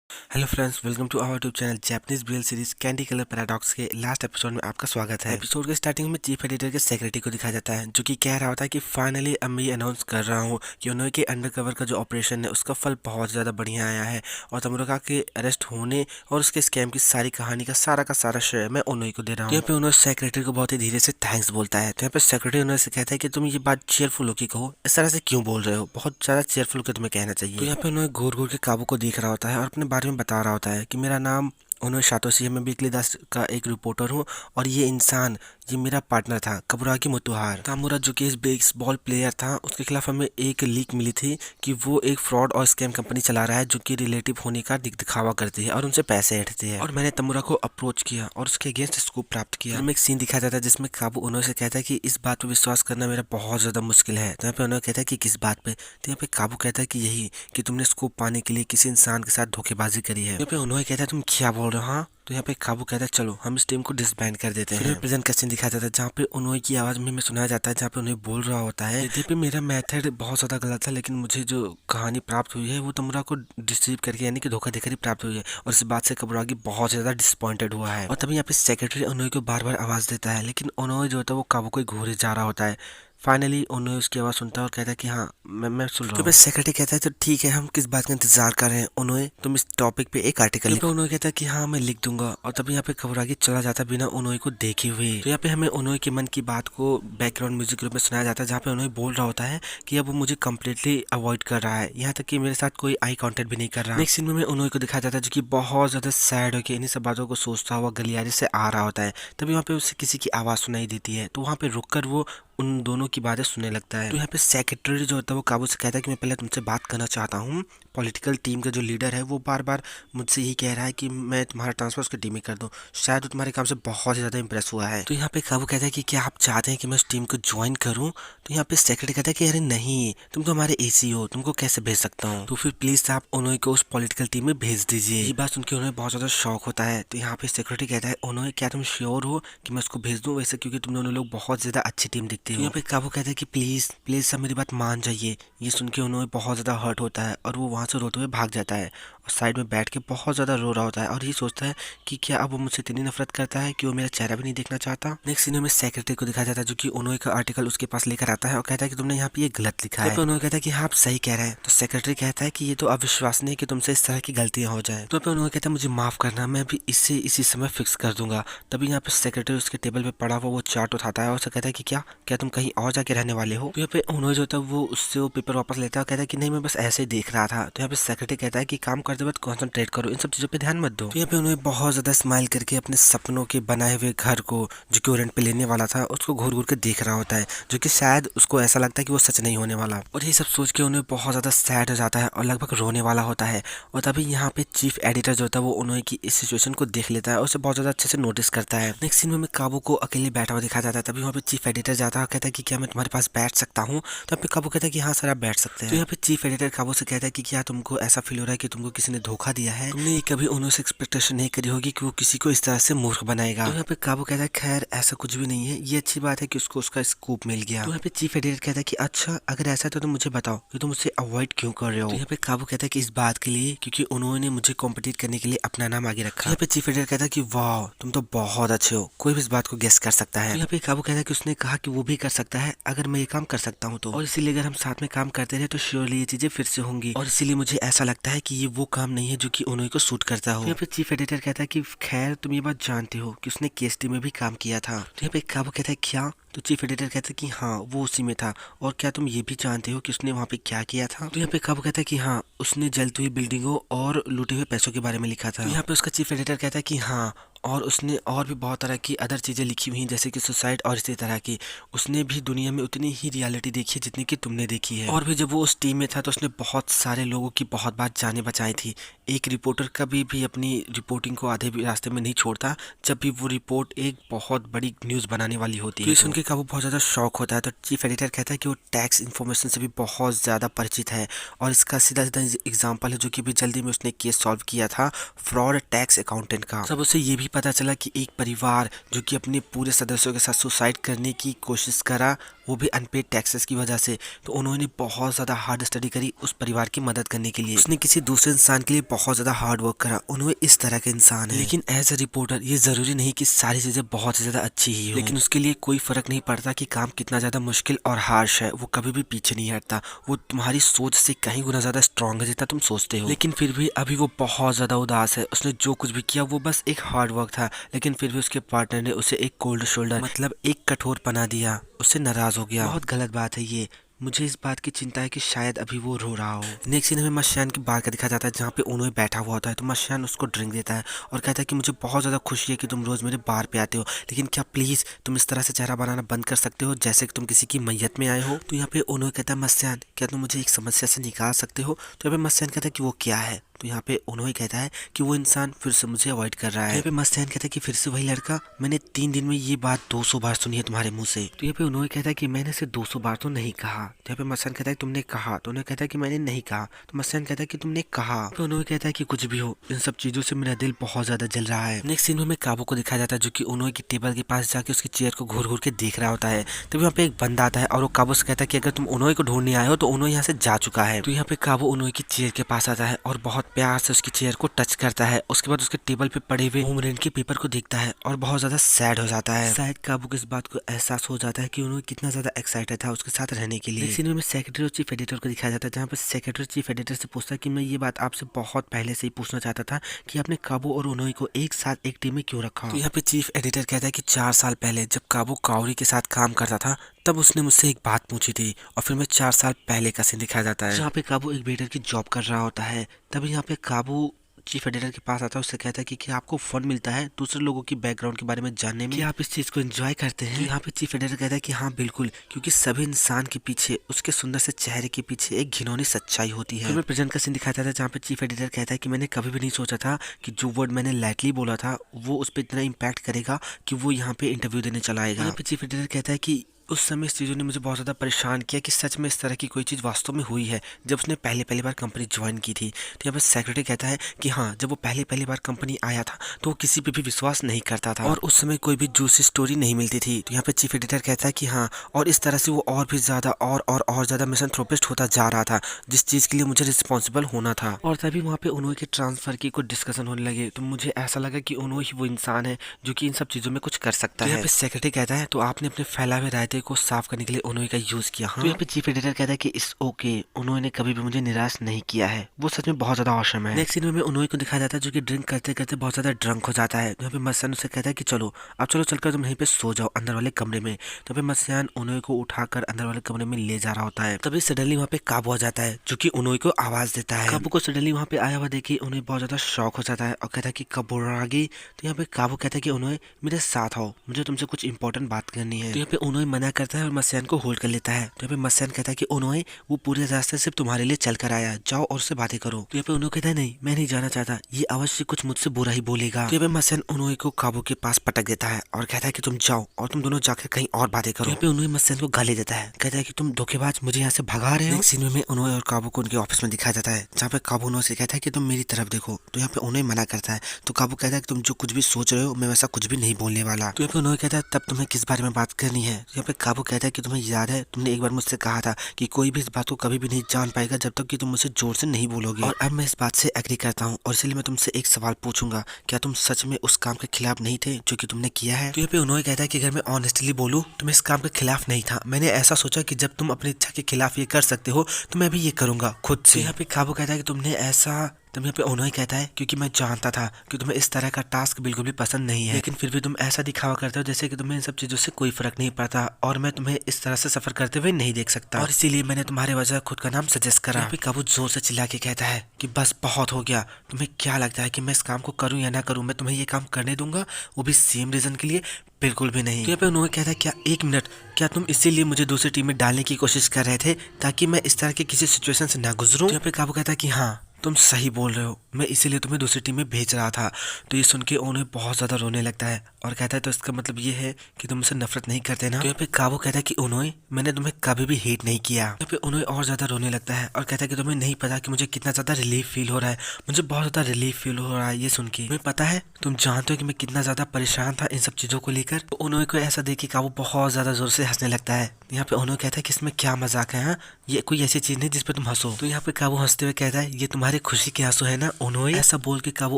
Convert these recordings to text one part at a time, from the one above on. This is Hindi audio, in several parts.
Hello friends, welcome to our YouTube channel Japanese BL series Candy Color Paradox के लास्ट एपिसोड में आपका स्वागत है। एपिसोड के स्टार्टिंग में चीफ एडिटर के सेक्रेटरी को दिखाया जाता है, जो कि कह रहा होता है कि फाइनली अब मैं ये अनाउंस कर रहा हूँ कि उन्होंने के अंडरकवर का जो ऑपरेशन है उसका फल बहुत ज़्यादा बढ़िया आया है और तमुराका के अरेस्ट होने और उसके स्कैम की सारी कहानी का सारा श्रेय मैं उन्होंने को दे रहा हूँ। यहाँ पे उन्होंने सेक्रेटरी को बहुत ही धीरे से थैंक्स बोलता है। तो यहाँ पे सेक्रेटरी उन्होंने से कहता है कि तुम ये बात चेयरफुल होकर कहो, इस तरह से क्यों बोल रहे हो, बहुत ज़्यादा चेयरफुल होकर तुम्हें कहना चाहिए। तो यहाँ पे उन्होंने घूर घूर के काबू को देख रहा होता है और अपने बारे में बता रहा होता है कि मेरा नाम उन्होंने शातोशी है, मैं वीकली दास का एक रिपोर्टर हूँ और ये इंसान ये मेरा पार्टनर था कबुरागी मुतुहार तामुरा, जो कि इस बेसबॉल प्लेयर था। उसके खिलाफ हमें एक लीक मिली थी कि वो एक फ्रॉड और स्कैम कंपनी चला रहा है जो कि रिलेटिव होने का दिखावा करती है और उनसे पैसे ऐंठती है। और मैंने तमुरा को अप्रोच किया और उसके अगेंस्ट स्कूप प्राप्त किया। हमें एक सीन दिखाया जाता है जिसमें काबू उन्होंने से कहता है कि इस बात पर विश्वास करना मेरा बहुत ज्यादा मुश्किल है। तो यहाँ पे उन्होंने कहता है कि किस बात पे, तो यहाँ पे काबू कहता है कि यही कि तुमने स्कूप पाने के लिए किसी इंसान के साथ धोखेबाजी करी है। यहाँ पे उन्होंने कहता है तुम क्या बोल रहे हो। हाँ, तो यहाँ पे काबू कहता है चलो हम इस टीम को डिसबैंड कर देते हैं। फिर प्रेजेंट का सीन दिखाया जाता है जहाँ पे उन्होंने की आवाज में सुनाया जाता है, जहाँ पे उन्हें बोल रहा होता है यद्यपि मेरा मेथड बहुत ज्यादा गलत था, लेकिन मुझे जो कहानी प्राप्त हुई है वो तमुरा को डिसीव करके यानी कि धोखा देकर ही प्राप्त हुई है और इस बात से कबुरागी बहुत ज्यादा डिसअपॉइंटेड हुआ है। और तभी यहाँ पे सेक्रेटरी उन्होंने को बार बार आवाज देता है, लेकिन उन्होंने जो होता है वो काबू को घूरे जा रहा होता है। फाइनली उन्होंने उसकी आवाज़ सुनता है और कहता है कि हाँ मैं सुन रहा हूँ। सेक्रेटरी कहता है तो ठीक है, हम किस बात का इंतजार कर रहे हैं उन्होंने, तुम इस टॉपिक पे एक आर्टिकल लिखो। उन्होंने कहता है कि हाँ मैं लिख दूंगा और तभी यहाँ पे कबुरागी चला जाता है बिना उन्होंने को देखे हुए। तो यहाँ पे हमें उन्होंने के मन की बात को बैकग्राउंड म्यूजिक रूप में सुनाया जाता है, जहाँ पे उन्होंने बोल रहा होता है कि अब वो मुझे कम्प्लीटली अवॉइड कर रहा है, यहाँ तक कि मेरे साथ कोई आई कॉन्टेक्ट भी नहीं कर रहा। नेक्स्ट सीन में उन्होंने को दिखाया जाता है जो कि बहुत ज्यादा सैड होकर इन्हीं सब बातों को सोचता हुआ गलियारे से आ रहा होता है। तभी वहाँ पे उसे किसी की आवाज़ सुनाई देती है, तो वहाँ पे रुककर वो उन दोनों की बातें सुनने लगता है। तो यहाँ पे सेक्रेटरी जो होता है वो काबू से कहता है कि मैं पहले तुमसे बात करना चाहता हूँ। पॉलिटिकल टीम का जो लीडर है वो बार बार मुझसे यही कह रहा है कि मैं तुम्हारा ट्रांसफर उसकी टीम में कर दूँ, शायद वो तुम्हारे काम से बहुत ही ज़्यादा इंप्रेस हुआ है। तो यहाँ पे काबू कहता है कि क्या आप चाहते हैं कि मैं उस टीम को ज्वाइन करूँ। तो यहाँ पे सेक्रेटरी कहता है कि अरे नहीं, तुम तो हमारे एसी हो, तुमको कैसे भेज सकता हूँ, तो फिर प्लीज़ आप उन्होंने को उस पॉलिटिकल टीम में भेज दीजिए। ये बात सुनकर उन्हें बहुत ज़्यादा शौक होता है। तो यहाँ पे सेक्रेटरी कहता है उन्होंने क्या तुम श्योर हो कि मैं उसको भेज दूँ, वैसे क्योंकि तुम दोनों लोग बहुत ज़्यादा अच्छी टीम दिखती हो। यहाँ पे काबू कहता है कि प्लीज़ प्लीज़ सब मेरी बात मान जाइए। ये सुन के उन्होंने बहुत ज़्यादा हर्ट होता है और वो वहाँ से रोते हुए भाग जाता है और साइड में बैठ के बहुत ज़्यादा रो रहा होता है और ये सोचता है कि क्या अब वो मुझसे इतनी नफरत करता है कि वो मेरा चेहरा भी नहीं देखना चाहता। नेक्स्ट सीन में सेक्रेटरी को दिखाया जाता है जो कि उन्होंने का आर्टिकल उसके पास लेकर आता है और कहता है कि तुमने यहाँ पे ये गलत लिखा है। तो उन्होंने कहता है कि हाँ आप सही कह रहे हैं। तो सेक्रेटरी कहता है कि ये तो अविश्वसनीय कि तुमसे इस तरह की गलतियाँ हो जाए। तो उन्होंने कहता है मुझे माफ़ करना, मैं अभी इसे इसी समय फिक्स कर दूंगा। तभी यहाँ पे सेक्रेटरी उसके टेबल पे पड़ा हुआ वो चार्ट उठाता है और उसे कहता है कि क्या क्या तुम कहीं और जाके रहने वाले हो। तो यहाँ पे उन्होंने जो होता है वो उससे वो पेपर वापस लेता है और कहता है कि नहीं मैं बस ऐसे ही देख रहा था। तो यहाँ पे सेक्रेटरी कहता है कि काम करते वक्त कॉन्सेंट्रेट करो, इन सब चीज़ों पे ध्यान मत दो। तो यहाँ पे उन्होंने बहुत ज़्यादा स्माइल करके अपने सपनों के बनाए हुए घर को जो कि वो रेंट पे लेने वाला था उसको घूर घूर के देख रहा होता है, जो कि शायद उसको ऐसा लगता है कि वो सच नहीं होने वाला। और ये सब सोच के उन्हें बहुत ज़्यादा सैड हो जाता है और लगभग रोने वाला होता है। और तभी यहाँ पे चीफ एडिटर जो होता है वो उन्होंने की इस सिचुएशन को देख लेता है और उसे बहुत ज़्यादा अच्छे से नोटिस करता है। नेक्स्ट सीन में काबू को अकेले बैठा हुआ दिखाया जाता है। तभी वहाँ पे चीफ एडिटर जाता है और कहता है कि क्या मैं तुम्हारे पास बैठ सकता हूँ। तो यहाँ पे काबू कहता है कि हाँ सर आप बैठ सकते हैं। तो यहाँ पे चीफ एडिटर काबू से कहता है कि क्या तुमको ऐसा फील हो रहा है कि तुमको किसी ने धोखा दिया है, तुमने ये कभी उन्होंने से एक्सपेक्टेशन नहीं करी होगी कि वो किसी को इस तरह से मूर्ख बनाएगा। तो यहाँ पे काबू कहता है खैर ऐसा कुछ भी नहीं है, ये अच्छी बात है कि उसको उसका स्कूप मिल गया। तो यहाँ पे चीफ एडिटर कहता है कि अच्छा अगर ऐसा तो मुझे बताओ कि तुम मुझसे अवॉइड क्यों कर रहे हो। तो यहाँ पे काबू कहता है कि इस बात के लिए क्योंकि उन्होंने मुझे कॉम्पिटिट करने के लिए अपना नाम आगे रखा। यहाँ पे चीफ एडिटर कहता है कि वाह तुम तो बहुत अच्छे हो, कोई भी इस बात को गेस कर सकता है। तो यहाँ पे काबू कहता है कि उसने कहा कि वो भी कर सकता है अगर मैं ये काम कर सकता हूँ तो, और इसीलिए अगर हम साथ में काम करते रहे तो श्योरली ये चीजें फिर से होंगी और इसीलिए मुझे ऐसा लगता है कि ये वो काम नहीं है जो कि उन्होंने को सूट करता हो। तो यहाँ पे चीफ एडिटर कहता है कि खैर तुम ये बात जानते हो कि उसने केएसटी में भी काम किया था। तो यहाँ पे काबू कहता है क्या। तो चीफ एडिटर कहता है कि हाँ वो उसी में था, और क्या तुम ये भी जानते हो कि उसने वहाँ पे क्या किया था। तो यहाँ पे काबू कहता है कि हाँ उसने जलती हुई बिल्डिंगों और लूटे हुए पैसों के बारे में लिखा था। तो यहाँ पे उसका चीफ एडिटर कहता है कि हाँ और उसने और भी बहुत तरह की अदर चीज़ें लिखी हुई हैं जैसे कि सुसाइड और इसी तरह की। उसने भी दुनिया में उतनी ही रियलिटी देखी है जितनी कि तुमने देखी है। और भी जब वो उस टीम में था तो उसने बहुत सारे लोगों की बहुत बार जानें बचाई थी। एक रिपोर्टर कभी भी अपनी रिपोर्टिंग को आधे भी रास्ते में नहीं छोड़ता जब भी वो रिपोर्ट एक बहुत बड़ी न्यूज़ बनाने वाली होती है। तो सुन के काबू बहुत ज़्यादा शौक होता है। तो चीफ एडिटर कहता है कि वो टैक्स इन्फॉर्मेशन से भी बहुत ज़्यादा परिचित है और इसका सीधा सीधा एग्जाम्पल है जो कि भी जल्दी में उसने केस सॉल्व किया था फ्रॉड टैक्स अकाउंटेंट का। तब उसे ये भी पता चला कि एक परिवार जो कि अपने पूरे सदस्यों के साथ सुसाइड करने की कोशिश करा वो भी अनपेड टैक्सेस की वजह से। तो उन्होंने बहुत ज़्यादा हार्ड स्टडी करी उस परिवार की मदद करने के लिए। उसने किसी दूसरे इंसान के लिए बहुत ज़्यादा हार्ड वर्क करा। उन्होंने इस तरह के इंसान है। लेकिन एज अ रिपोर्टर ये ज़रूरी नहीं कि सारी चीज़ें बहुत ज़्यादा अच्छी ही हो, लेकिन उसके लिए कोई फ़र्क नहीं पड़ता कि काम कितना ज़्यादा मुश्किल और हार्श है, वो कभी भी पीछे नहीं हटता। वो तुम्हारी सोच से कहीं गुना ज़्यादा स्ट्रॉन्ग है जितना तुम सोचते हो। लेकिन फिर भी अभी वो बहुत ज़्यादा उदास है। उसने जो कुछ भी किया वो बस एक हार्ड वर्क था, लेकिन फिर भी उसके पार्टनर ने उसे एक कोल्ड शोल्डर मतलब एक कठोर पना दिया। उससे नाराज़ हो गया। बहुत गलत बात है ये। मुझे इस बात की चिंता है कि शायद अभी वो रो रहा हो। नेक्स्ट सीन हमें मस्यान के बाहर का दिखा जाता है जहाँ पे उन्होंने बैठा हुआ होता है। तो मस्यान उसको ड्रिंक देता है और कहता है कि मुझे बहुत ज़्यादा खुशी है कि तुम रोज़ मेरे बार पे आते हो, लेकिन क्या प्लीज़ तुम इस तरह से चेहरा बनाना बंद कर सकते हो जैसे कि तुम किसी की मैयत में आए हो। तो यहाँ पे उन्होंने कहता है मस्यान क्या तुम मुझे एक समस्या से निकाल सकते हो। तो यहाँ पे मस्यान कहता है कि वो क्या है। तो यहाँ पे उन्होंने कहता है कि वो इंसान फिर से मुझे अवॉइड कर रहा है। यहाँ पे मस्यान कहता है कि फिर से वही लड़का, मैंने 3 दिन में ये बात 200 बार सुनी है तुम्हारे मुंह से। तो यहाँ पे उन्होंने कहता है कि मैंने इसे 200 बार तो नहीं कहा। तो यहाँ पे मस्यान कहता है तुमने कहा। तो उन्होंने कहता है कि मैंने नहीं कहा। तो मस्यान कहता है कि तुमने कहा। तो उन्होंने कहता है कि कुछ भी हो, इन सब चीजों से मेरा दिल बहुत ज्यादा जल रहा है। नेक्स्ट सीन में हमें काबू को दिखाया जाता है जो कि उन्होंने की टेबल के पास जाके उसकी चेयर को घूर घूर के देख रहा होता है। तभी यहाँ पे एक बंदा आता है और वो काबू से कहता है कि अगर तुम उन्होंने को ढूंढने आए हो तो उन्होंने यहाँ से जा चुका है। तो यहाँ पे काबू उन्होंने की चेयर के पास आता है और बहुत प्यार से उसकी चेयर को टच करता है। उसके बाद उसके टेबल पे पड़े हुए होम रेंट के पेपर को देखता है और बहुत ज्यादा सैड हो जाता है। शायद काबू को इस बात को एहसास हो जाता है कि उन्होंने कितना ज्यादा एक्साइटेड था उसके साथ रहने के लिए। सीन में सेक्रेटरी और चीफ एडिटर को दिखाया जाता है जहाँ पे सेक्रेटरी चीफ एडिटर से पूछता है कि मैं ये बात आपसे बहुत पहले से ही पूछना चाहता था कि आपने काबू और उन्होंने को एक साथ एक टीम में क्यों रखा। तो यहाँ पे चीफ एडिटर कहता है कि 4 साल पहले जब काबू काउरी के साथ काम करता था तब उसने मुझसे एक बात पूछी थी। और फिर मैं 4 साल पहले का सीन दिखाया जाता है जहाँ पे काबू एक वेटर की जॉब कर रहा होता है। तभी यहाँ पे काबू चीफ एडिटर के पास आता है, उससे कहता है कि क्या आपको फन मिलता है दूसरे लोगों की बैकग्राउंड के बारे में जानने में, क्या आप इस चीज को एंजॉय करते हैं। तो यहाँ पे चीफ एडिटर कहता है कि हाँ बिल्कुल, क्योंकि सभी इंसान के पीछे उसके सुंदर से चेहरे के पीछे एक घिनौनी सच्चाई होती है। फिर प्रेजेंट का सीन दिखाया था जहाँ पे चीफ एडिटर कहता है कि मैंने कभी भी नहीं सोचा था कि जो वर्ड मैंने लाइटली बोला था वो उस पर इतना इम्पैक्ट करेगा कि वो यहाँ पे इंटरव्यू देने चला आएगा। यहाँ पे चीफ एडिटर कहता है कि उस समय इस चीज़ों ने मुझे बहुत ज़्यादा परेशान किया कि सच में इस तरह की कोई चीज़ वास्तव में हुई है जब उसने पहली बार कंपनी ज्वाइन की थी। तो यहाँ पर सेक्रेटरी कहता है कि हाँ जब वो पहली बार कंपनी आया था तो वो किसी पे भी विश्वास नहीं करता था और उस समय कोई भी जूसी स्टोरी नहीं मिलती थी। तो यहाँ पे चीफ एडिटर कहता है कि हाँ और इस तरह से वो और भी ज़्यादा और ज़्यादा मिसएंथ्रोपिस्ट होता जा रहा था जिस चीज़ के लिए मुझे रिस्पॉन्सिबल होना था। और तभी वहाँ पे उन्होंने के ट्रांसफर की कुछ डिस्कशन होने लगे तो मुझे ऐसा लगा कि उन्होंने ही वो इंसान है जो कि इन सब चीज़ों में कुछ कर सकता है। यहाँ पे सेक्रेटरी कहता है तो आपने अपने फैला हुए रायते को साफ करने के लिए उन्होंने का यूज किया। हाँ? तो यहाँ पे चीफ एडिटर कहता है कि इस ओके, उन्होंने कभी भी मुझे निराश नहीं किया है, वो सच में बहुत ज्यादा औसम है। नेक्स्ट सीन में उन्होंने को दिखाया जाता है जो कि ड्रिंक करते करते बहुत ज्यादा ड्रंक हो जाता है। यहाँ पे मस्यान उसे कहता है कि चलो अब चलो चलकर तुम यहीं पे सो जाओ अंदर वाले कमरे में। तो फिर मस्यान उन्होंने को उठाकर अंदर वाले कमरे में ले जा रहा होता है। तभी सडनली वहाँ पे काबू आ जाता है जो कि उन्होंने को आवाज देता है। काबू को सडनली वहाँ पे आया हुआ देखिए उन्हें बहुत ज्यादा शौक हो जाता है और कहता है कि काबू आ गई। तो यहाँ पे काबू कहता है कि उन्होंने मेरे साथ आओ, मुझे तुमसे कुछ इंपॉर्टेंट बात करनी है। तो यहाँ पे उन्होंने मना करता है और मस्यान को होल्ड कर लेता है। तो यहाँ पे मस्यान कहता है कि उन्होंने वो पूरे रास्ते सिर्फ तुम्हारे लिए चल कर आया, जाओ और उससे बातें करो। तो यहाँ पे उन्होंने कहता है नहीं मैं नहीं जाना चाहता, ये अवश्य कुछ मुझसे बुरा ही बोलेगा। तो यहाँ पे मस्यान उन्होंने को काबू के पास पटक देता है और कहता है कि तुम जाओ और तुम दोनों जाकर कहीं और बातें करो। यहाँ पे उन्होंने मस्यान को गाली देता है, कहता है कि तुम धोखेबाज मुझे यहाँ से भगा रहे हो। सीन में उन्होंने और काबू को उनके ऑफिस में दिखाया जाता है जहाँ पे काबू उन्होंने कहता है कि तुम मेरी तरफ देखो। तो यहाँ पे उन्हें मना करता है तो काबू कहता है कि तुम जो कुछ भी सोच रहे हो मैं वैसा कुछ भी नहीं बोलने वाला। तो यहाँ पे उन्होंने कहता है तब तुम्हें किस बारे में बात करनी है। यहाँ पे काबू कहता है कि तुम्हें याद है तुमने एक बार मुझसे कहा था कि कोई भी इस बात को कभी भी नहीं जान पाएगा जब तक कि तुम मुझसे जोर से नहीं बोलोगे। और अब मैं इस बात से एग्री करता हूँ और इसलिए मैं तुमसे एक सवाल पूछूंगा, क्या तुम सच में उस काम के खिलाफ नहीं थे जो कि तुमने किया है। तो यहाँ पे उन्होंने कहता है कि अगर मैं ऑनेस्टली बोलूँ तो मैं इस काम के खिलाफ नहीं था, मैंने ऐसा सोचा कि जब तुम अपनी इच्छा के खिलाफ ये कर सकते हो तो मैं भी ये करूंगा खुद से। यहाँ पे काबू कहता है कि तुमने ऐसा, तब यहाँ पे उन्होंने कहता है क्योंकि मैं जानता था कि तुम्हें इस तरह का टास्क बिल्कुल भी पसंद नहीं है, लेकिन फिर भी तुम ऐसा दिखावा करते हो जैसे कि तुम्हें इन सब चीजों से कोई फर्क नहीं पड़ता और मैं तुम्हें इस तरह से सफर करते हुए नहीं देख सकता और इसीलिए मैंने तुम्हारे वजह खुद का नाम सजेस्ट करा। यहाँ पे काबू जोर से चिल्ला के कहता है कि बस बहुत हो गया, तुम्हें क्या लगता है कि मैं इस काम को करूँ या ना करूँ, मैं तुम्हें ये काम करने दूंगा वो भी सेम रीजन के लिए, बिल्कुल भी नहीं। तो यहाँ पे उन्होंने कहता है क्या एक मिनट, क्या तुम इसीलिए मुझे दूसरी टीम में डालने की कोशिश कर रहे थे ताकि मैं इस तरह के किसी सिचुएशन से ना गुजरूं। तो यहाँ पे काबू कहता है कि हाँ तुम सही बोल रहे हो, मैं इसीलिए तुम्हें दूसरी टीम में भेज रहा था। तो ये सुन के ओनोए बहुत ज्यादा रोने लगता है और कहता है तो इसका मतलब ये है कि तुम मुझसे नफरत नहीं करते ना। तो यहाँ पे काबू कहता है कि ओनोए मैंने तुम्हें कभी भी हेट नहीं किया। यहाँ पे ओनोए और ज्यादा रोने लगता है और कहता है कि तुम्हें नहीं पता कि मुझे कितना ज्यादा रिलीफ फील हो रहा है, मुझे बहुत ज्यादा रिलीफ फील हो रहा है ये सुन के। तुम्हें पता है, तुम जानते हो कि मैं कितना ज्यादा परेशान था इन सब चीजों को लेकर। तो ओनोए को ऐसा देख के काबू बहुत ज्यादा जोर से हंसने लगता है। यहाँ पे ओनोए कहता है कि इसमें क्या मजाक है, हाँ ये कोई ऐसी चीज नहीं जिसपे तुम हंसो। तो यहाँ पे काबू हंसते हुए कहता है ये तुम्हारी खुशी के आंसू है ना ओनोए। ऐसा बोल के काबू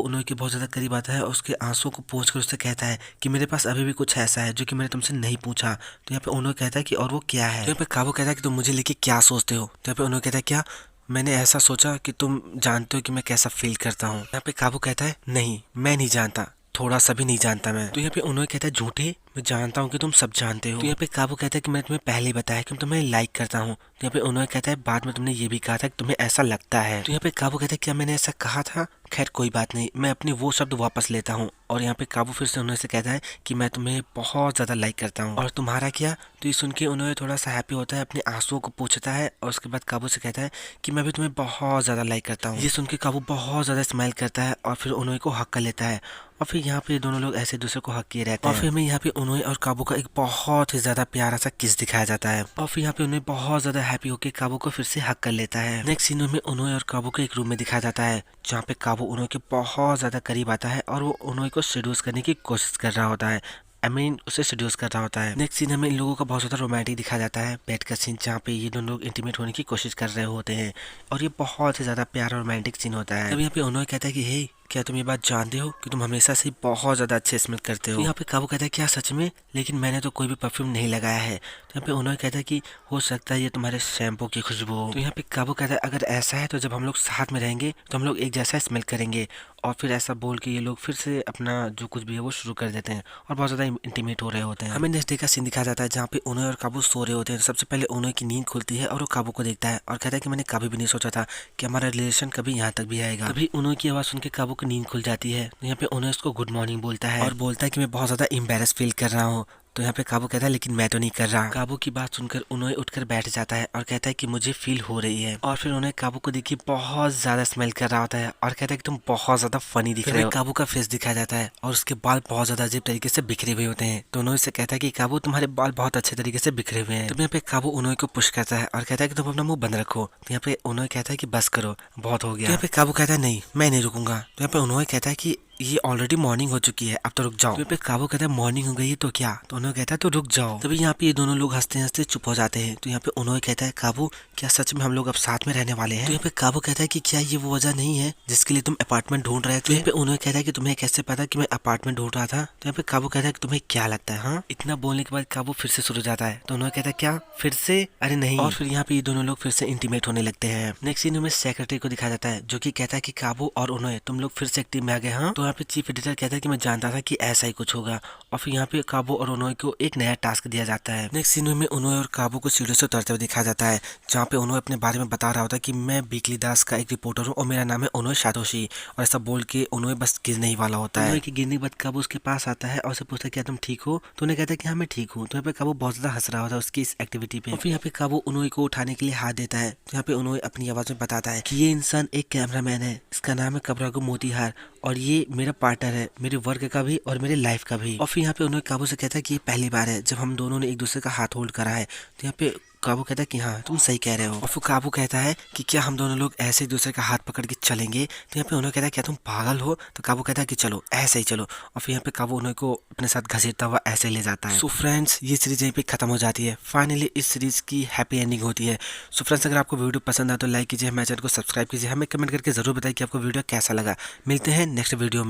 ओनोए के बहुत ज्यादा करीब आता है और उसके आंसू को पोंछ कर उससे कहता है कि मेरे पास अभी भी कुछ ऐसा है जो कि मैंने तुमसे नहीं पूछा। तो यहाँ पे ओनोए कहता है कि और वो क्या है। तो यहाँ पे काबू कहता है कि तुम मुझे लेके क्या सोचते हो। तो यहाँ पे ओनोए कहता है क्या, मैंने ऐसा सोचा कि तुम जानते हो कि मैं कैसा फील करता हूँ। यहाँ पे काबू कहता है नहीं मैं नहीं जानता, थोड़ा सा भी नहीं जानता मैं। तो यहाँ पे ओनोए कहता है झूठे, मैं जानता हूँ कि तुम सब जानते हो। तो यहाँ पे काबू कहता है कि मैंने तुम्हें पहले ही बताया कि मैं तुम्हें लाइक करता हूँ। तो यहाँ पे ओनोए कहता है बाद में तुमने ये भी कहा था कि तुम्हें ऐसा लगता है। तो यहाँ पे काबू कहता है क्या मैंने ऐसा कहा था, खैर कोई बात नहीं, मैं अपनी वो शब्द वापस लेता हूँ। और यहाँ पे काबू फिर से ओनोए से कहता है कि मैं तुम्हें बहुत ज्यादा लाइक करता हूँ और तुम्हारा क्या। तो ये सुन के ओनोए थोड़ा सा हैप्पी होता है, अपने आंसुओं को पोंछता है और उसके बाद काबू से कहता है कि मैं भी तुम्हें बहुत ज्यादा लाइक करता हूँ। ये सुन के काबू बहुत ज्यादा स्माइल करता है और फिर ओनोए को हक कर लेता है और फिर यहाँ पे दोनों लोग ऐसे दूसरे को हक किए रहते हैं। और फिर हमें यहाँ पे ओनोए और काबू का एक बहुत ही ज्यादा प्यारा सा किस दिखाया जाता है और फिर यहाँ पे उन्हें बहुत ज्यादा हैप्पी होकर काबू को फिर से हक कर लेता है। नेक्स्ट सीन में ओनोए और काबू को एक रूम में दिखाया जाता है जहाँ पे काबू ओनोए के बहुत ज्यादा करीब आता है और वो ओनोए को सेड्यूस करने की कोशिश कर रहा होता है, उसे सेड्यूस कर रहा होता है। नेक्स्ट सीन हमें इन लोगों का बहुत ज्यादा रोमांटिक दिखाया जाता है, बेड का सीन जहाँ पे ये दोनों लोग इंटीमेट होने की कोशिश कर रहे होते हैं और ये बहुत ही ज्यादा प्यारा रोमांटिक सीन होता है। तब यहाँ पे ओनोए कहता है कि हे क्या तुम ये बात जानते हो कि तुम हमेशा से बहुत ज्यादा अच्छे स्मेल करते हो। तो यहाँ पे काबू कहता है क्या सच में, लेकिन मैंने तो कोई भी परफ्यूम नहीं लगाया है। तो यहाँ पे ओनोए कहता है कि हो सकता है ये तुम्हारे शैम्पू की खुशबू हो। तो यहाँ पे काबू कहता है अगर ऐसा है तो जब हम लोग साथ में रहेंगे तो हम लोग एक जैसा स्मेल करेंगे। और फिर ऐसा बोल के ये लोग फिर से अपना जो कुछ भी है वो शुरू कर देते हैं और बहुत ज्यादा इंटीमेट हो रहे होते हैं। हमें नेक्स्ट डे का सीन दिखाया जाता है जहाँ पे ओनोए और काबू सो रहे होते हैं। सबसे पहले ओनोए की नींद खुलती है और वो काबू को देखता है और कहता है कि मैंने कभी भी नहीं सोचा था कि हमारा रिलेशन कभी यहाँ तक भी आएगा। तभी ओनोए की आवाज सुन के काबू की नींद खुल जाती है। तो यहाँ पे ओनोए उसको गुड मॉर्निंग बोलता है और बोलता है कि मैं बहुत ज्यादा एम्बैरेस फील कर रहा हूँ। तो यहाँ पे काबू कहता है लेकिन मैं तो नहीं कर रहा। काबू की बात सुनकर ओनोए उठकर बैठ जाता है और कहता है कि मुझे फील हो रही है। और फिर उन्हें काबू को देखिए बहुत ज्यादा स्मेल कर रहा होता है और कहता है कि तुम बहुत ज्यादा फनी दिख रहे हो। काबू का फेस दिखाया जाता है और उसके बाल बहुत ज्यादा अजीब तरीके से बिखरे हुए होते हैं। तो ओनोए से कहता है कि काबू तुम्हारे बाल बहुत अच्छे तरीके से बिखरे हुए हैं। तो यहाँ पे काबू ओनोए को पुश करता है और कहता है कि तुम अपना मुंह बंद रखो। तो यहाँ पे ओनोए कहता है कि बस करो, बहुत हो गया। यहाँ पे काबू कहता है नहीं मैं नहीं रुकूंगा। तो यहाँ पे ओनोए कहता है कि ये ऑलरेडी मॉर्निंग हो चुकी है, अब तो रुक जाओ। तो पे काबू कहता है मॉर्निंग हो गई है तो क्या। तो ओनोए कहता है तो रुक जाओ। तभी यहाँ पे ये दोनों लोग हंसते हंसते चुप हो जाते हैं। तो यहाँ पे ओनोए कहता है काबू क्या सच में हम लोग अब साथ में रहने वाले हैं। तो यहाँ पे काबू कहता है कि क्या ये वो वजह नहीं है जिसके लिए तुम अपार्टमेंट ढूंढ रहे थे। तो यहाँ पे ओनोए कहता है कि तुम्हें कैसे पता कि मैं अपार्टमेंट ढूंढ रहा था। तो यहाँ पे काबू कहता है कि तुम्हें क्या लगता है। हाँ इतना बोलने के बाद काबू फिर से शुरू जाता है। तो ओनोए कहता है क्या फिर से, अरे नहीं। और फिर यहाँ पे ये दोनों लोग फिर से इंटीमेट होने लगते हैं। नेक्स्ट सीन में सेक्रेटरी को दिखाया जाता है जो की कहता है कि काबू और ओनोए तुम लोग फिर से एक टीम में आ गए। हाँ तो यहाँ पे चीफ एडिटर कहता है कि मैं जानता था कि ऐसा ही कुछ होगा। और फिर यहाँ पे काबू और ओनोए को एक नया टास्क दिया जाता है। नेक्स्ट सीन में ओनोए और काबू को सीढ़ियों से उतरते हुए दिखाया जाता है जहाँ पे ओनोए अपने बारे में बता रहा होता है कि मैं बीकली दास का एक रिपोर्टर हूँ और मेरा नाम है ओनोए सातोशी। और ऐसा बोल के ओनोए बस गिरने ही वाला होता है। ओनोए के गिरने के बाद काबू उसके पास आता है और उसे पूछता है क्या तुम ठीक हो। तो उन्हें कहता है कि हाँ मैं ठीक हूँ। तो यहाँ पे काबू बहुत ज्यादा हंस रहा होता है उसकी इस एक्टिविटी पे। और फिर यहाँ पे काबू ओनोए को उठाने के लिए हाथ देता है। तो यहाँ पे ओनोए अपनी आवाज में बताता है कि ये इंसान एक कैमरामैन है, इसका नाम है कबरागो मोतीहार और ये मेरा पार्टनर है, मेरे वर्क का भी और मेरे लाइफ का भी। और फिर यहाँ पे उन्होंने काबू से कहता है कि ये पहली बार है जब हम दोनों ने एक दूसरे का हाथ होल्ड करा है। तो यहाँ पे काबू कहता है कि हाँ तुम सही कह रहे हो। और फिर काबू कहता है कि क्या हम दोनों लोग ऐसे एक दूसरे का हाथ पकड़ के चलेंगे। तो यहाँ पे उन्होंने कहता है क्या तुम पागल हो। तो काबू कहता है कि चलो ऐसे ही चलो। और फिर यहाँ पे काबू उन्होंने को अपने साथ घसीटता हुआ ऐसे ले जाता है। सो फ्रेंड्स ये सीरीज यहीं पे खत्म हो जाती है। फाइनली इस सीरीज की हैप्पी एंडिंग होती है। सो फ्रेंड्स अगर आपको वीडियो पसंद आए तो लाइक कीजिए, हमारे चैनल को सब्सक्राइब कीजिए, हमें कमेंट करके जरूर बताइए कि आपको वीडियो कैसा लगा। मिलते हैं नेक्स्ट वीडियो में।